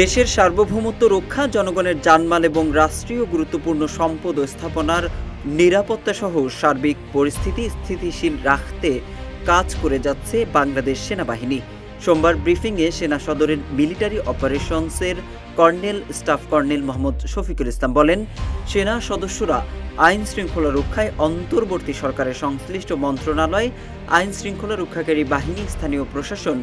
দেশের সার্বভৌমত্ব রক্ষা, জনগণের জানমাল এবং রাষ্ট্রীয় গুরুত্বপূর্ণ সম্পদ ও স্থাপনার নিরাপত্তা সহ সার্বিক পরিস্থিতি স্থিতিশীল রাখতে কাজ করে যাচ্ছে বাংলাদেশ সেনাবাহিনী। সোমবার ব্রিফিংয়ে সেনা সদরের মিলিটারি অপারেশনসের স্টাফ কর্নেল মোহাম্মদ শফিকুল ইসলাম বলেন, সেনা সদস্যরা আইন শৃঙ্খলা রক্ষায় অন্তর্বর্তী সরকারের সংশ্লিষ্ট মন্ত্রণালয়, আইন শৃঙ্খলা রক্ষাকারী বাহিনী, স্থানীয় প্রশাসন,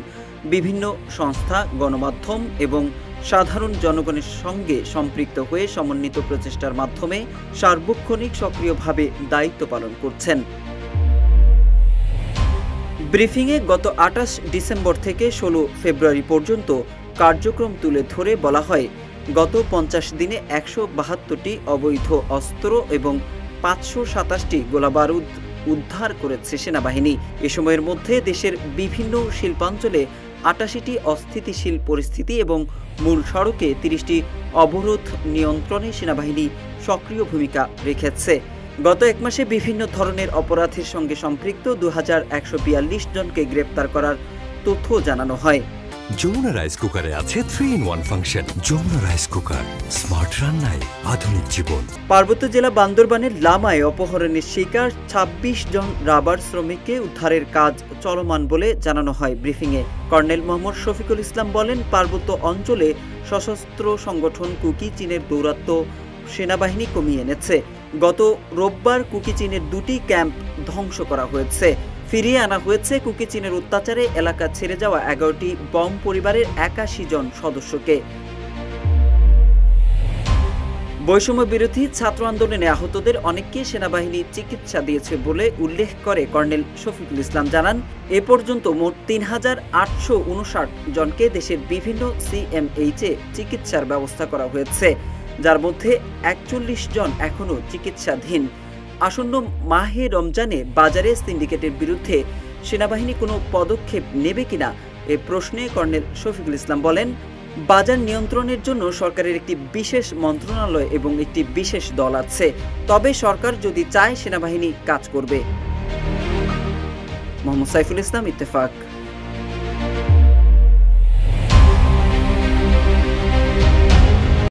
বিভিন্ন সংস্থা, গণমাধ্যম এবং সাধারণ জনগণের সঙ্গে সম্পৃক্ত হয়ে সমন্বিত প্রচেষ্টার মাধ্যমে সার্বক্ষণিক সক্রিয়ভাবে দায়িত্ব পালন করছেন। ব্রিফিংয়ে গত ২৮ ডিসেম্বর থেকে ১৬ ফেব্রুয়ারি পর্যন্ত কার্যক্রম তুলে ধরে বলা হয়, গত ৫০ দিনে ১৭২টি অবৈধ অস্ত্র এবং ৫২৭টি গোলাবারুদ উদ্ধার করেছে সেনাবাহিনী। এ সময়ের মধ্যে দেশের বিভিন্ন শিল্পাঞ্চলে ৮৮টি অস্থিতিশীল পরিস্থিতি এবং মূল সড়কে ৩০টি অবরোধ নিয়ন্ত্রণে সেনাবাহিনী সক্রিয় ভূমিকা রেখেছে। গত এক মাসে বিভিন্ন ধরনের অপরাধের সঙ্গে সম্পৃক্ত ২১৪২ জনকে গ্রেপ্তার করার তথ্য জানানো হয়। যমুনা রাইস কুকারে আছে 3-in-1 function. Jamuna rice cooker, smart রান্নায় আধুনিক জীবন। পার্বত্য জেলা বান্দরবানের লামায় অপহরণের শিকার ২৬ জন রাবার শ্রমিককে উদ্ধারের কাজ চলমান বলে জানানো হয় ব্রিফিংয়ে। কর্নেল মোহাম্মদ শফিকুল ইসলাম বলেন, পার্বত্য অঞ্চলে সশস্ত্র সংগঠন কুকি চীনের দৌরাত্ম্য সেনাবাহিনী কমিয়ে এনেছে। গত রোববার কুকি চীনের ২টি ক্যাম্প ধ্বংস করা হয়েছে। ফিরিয়ে আনা হয়েছে কুকি চীনের অত্যাচারে এলাকা ছেড়ে যাওয়া ১১টি বম পরিবারের ৮১ জন সদস্যকে। বৈষম্য বিরোধী ছাত্র আন্দোলনে আহতদের অনেককে সেনাবাহিনী চিকিৎসা দিয়েছে বলে উল্লেখ করে কর্নেল শফিকুল ইসলাম জানান, এ পর্যন্ত মোট ৩,৮৫৯ জনকে দেশের বিভিন্ন সিএমএইচে চিকিৎসার ব্যবস্থা করা হয়েছে, যার মধ্যে ৪১ জন এখনও চিকিৎসাধীন। আসন্ন মাহে রমজানে বাজারে সিন্ডিকেটের বিরুদ্ধে সেনাবাহিনী কোনো পদক্ষেপ নেবে কিনা এ প্রশ্নে কর্নেল শফিকুল ইসলাম বলেন, বাজার নিয়ন্ত্রণের জন্য সরকারের একটি বিশেষ মন্ত্রণালয় এবং একটি বিশেষ দল আছে, তবে সরকার যদি চায় সেনাবাহিনী কাজ করবে। মোহাম্মদ সাইফুল ইসলাম, ইত্তেফাক।